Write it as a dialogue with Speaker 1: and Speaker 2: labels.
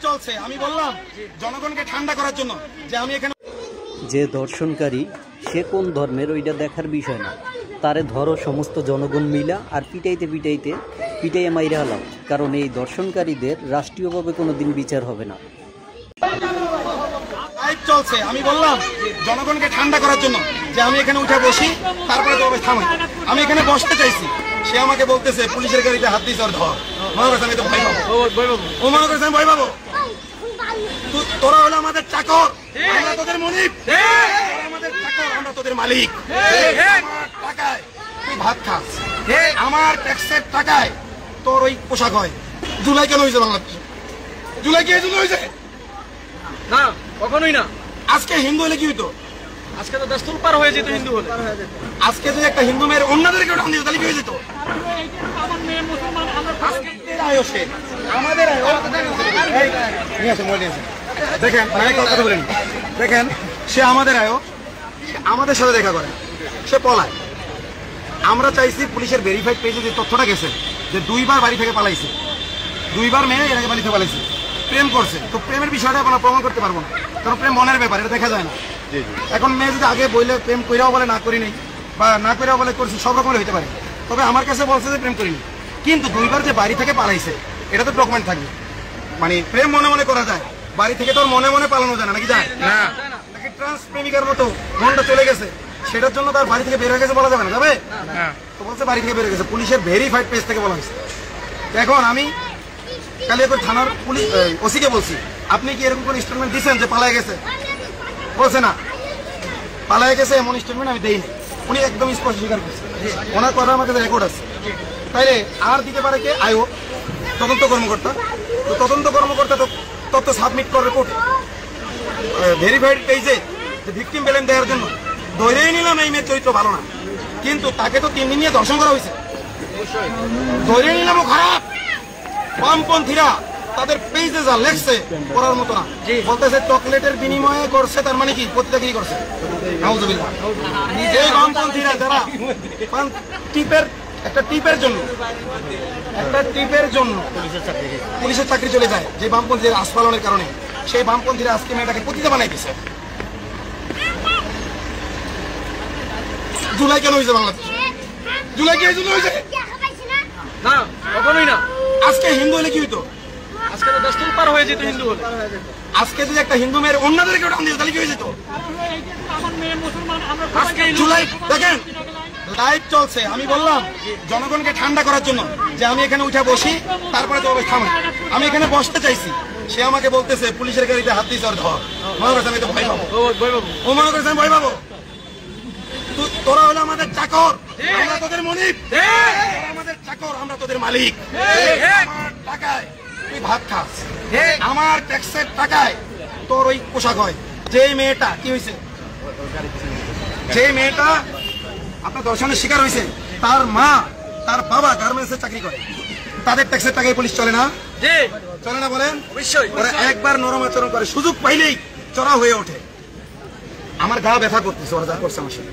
Speaker 1: চলছে আমি বললাম জনগণকে ঠান্ডা করার জন্য যে আমি এখানে
Speaker 2: যে দর্শনকারী সে কোন ধর্মের ওইটা দেখার বিষয় না, তারে ধরো সমস্ত জনগণ মিলা আর পিটাইয়া মাইরা হলাম, কারণ এই দর্শনকারীদের রাষ্ট্রীয়ভাবে কোনোদিন বিচার হবে না।
Speaker 1: চলছে আমি বললাম জনগণকে ঠান্ডা করার জন্য যে আমি এখানে উঠে বসি, তারপরে তো থামাই। আমি এখানে বসতে চাইছি, সে আমাকে বলতেছে পুলিশের গাড়িতে হাত দিয়েছে ওর ধর। মনে করছে আমি তো ভয় পাবো, ও মনে করছে আমি ভয় পাবো। তোরা হলো আমাদের চাকর, আমরা তোদের মনিব, আমাদের চাকর, আমরা তোদের মালিক। টাকায় তুই ভাত খাস, আমার ট্যাক্সের টাকায় তোর ওই পোশাক হয়। জুলাই কেন হয়েছে বাংলাদেশে? জুলাই কি জন্য হয়েছে?
Speaker 3: না, কখনোই না।
Speaker 1: আজকে হিন্দু হলে কি হইতো?
Speaker 3: আজকে তো দস্তুর পার হয়ে যেত হিন্দু হলে।
Speaker 1: আজকে যদি একটা হিন্দু মেয়ের অন্যদেরকে টান দিত তাহলে কি হয়ে যেত? দেখেন কথা বলেন, দেখেন সে আমাদের আয়ো, আমাদের সাথে দেখা করে, সে পলায়। আমরা চাইছি পুলিশের ভেরিফাইড পেজে যে তথ্যটা গেছে যে 2 বার বাড়ি থেকে পালাইছে, 2 বার মেয়ে এর আগে বাড়ি থেকে পালাইছে, প্রেম করছে। তো প্রেমের বিষয়টা আমরা প্রমাণ করতে পারবো না, কারণ প্রেম মনের ব্যাপার, এটা দেখা যায় না। এখন মেয়ে যদি আগে বললে প্রেম কইরাও বলে না করি নাই, বা না কইরাও বলে করছি, সব রকমের হইতে পারে। তবে আমার কাছে বলছে যে প্রেম করিনি, কিন্তু 2 বার যে বাড়ি থেকে পালাইছে এটা তো ডকুমেন্ট থাকবে। মানে প্রেম মনে মনে করা যায়, বাড়ি থেকে তোর মনে মনে পালানো যায় না, নাকি যায় না? নাকি ট্রান্স প্রেমিকার মতো মনটা চলে গেছে, সেটার জন্য তার বাড়ি থেকে বের হয়ে গেছে বলা যাবে না? যাবে তো বলছে বাড়ি থেকে বের হয়ে গেছে, পুলিশের ভেরিফাইড পেজ থেকে বলা হয়েছে। এখন আমি কালিয়াকৈর থানার পুলিশ ওসিকে বলছি, আপনি কি এরকম কোন স্টেটমেন্ট দিচ্ছেন যে পালায় গেছে? বলছে না, পালায় গেছে এমন স্টেটমেন্ট আমি দেইনি। উনি একদম স্পষ্ট স্বীকার করছে, ওনার কথা আমার কাছে রেকর্ড আছে। তাইলে আর দিতে পারে কে? আয়ো, তদন্ত কর্মকর্তা। তো তদন্ত কর্মকর্তা তো তথ্য সাবমিট করে রিপোর্টে ভেরিফাইড পেজে যে ভিকটিম ব্লেম দেওয়ার জন্য ধরেই নিলাম এই মেয়ের চরিত্র ভালো না, কিন্তু তাকে তো 3 দিন নিয়ে দর্শন করা হয়েছে। ধরে নিলাম ও খারাপ। বামপন্থীরা তাদের পেজে যা লেখছে করার মতো না, বলতেছে চকলেটের বিনিময়ে করছে, তার মানে কি প্রতিযোগী করছে। নাউজুবিল্লাহ। এই বামপন্থীরা যারা একটা টিপের জন্য পুলিশের চাকরি চলে যায়, যে বামপন্থীদের আস্ফালনের কারণে, সেই বামপন্থীরা আজকে মেয়েটাকে পতিতা বানাই দিচ্ছে। জুলাই কেন হয়েছে বাংলাদেশ? জুলাই কি জন্য হয়েছে?
Speaker 3: না, কখনোই না।
Speaker 1: আজকে হিন্দু হলে কি হইতো?
Speaker 3: আজকে তো দস্তুর পার হয়ে যেত হিন্দু হলে।
Speaker 1: আজকে যদি একটা হিন্দু মেয়ের অন্যদেরকে টান দিত তাহলে কি হয়ে যেত? জুলাই দেখেন লাইভ চলছে আমি বললাম জনগণকে ঠান্ডা করার জন্য যে আমি এখানে উঠে বসি, তারপরে তো থামাই। আমি এখানে বসতে চাইছি, সে আমাকে বলতেছে পুলিশের গাড়িতে হাত দিয়েছে ওর ধর। মনে করছে আমি তো ভয় পাবো, ও মনে করছে আমি ভয় পাবো। তোরা হলো আমাদের চাকর, আমরা তোদের মনিব, আমাদের চাকর, আমরা তোদের মালিক। আমার টাকায় তুই ভাত খাস, আমার ট্যাক্সের টাকায় তোর ওই পোশাক হয়। যে মেয়েটা কি হয়েছে, যে মেয়েটা আপনার দর্শনের শিকার হয়েছে, তার মা তার বাবা গার্মেন্টসে চাকরি করে, তাদের ট্যাক্সের টাকায় পুলিশ চলে না? চলে না বলেন? অবশ্যই। ওরা একবার নরম আচরণ করে, সুযোগ পাইলেই চড়া হয়ে ওঠে। আমার গা ব্যথা করতেছে ওরা যা করছে আমার সাথে।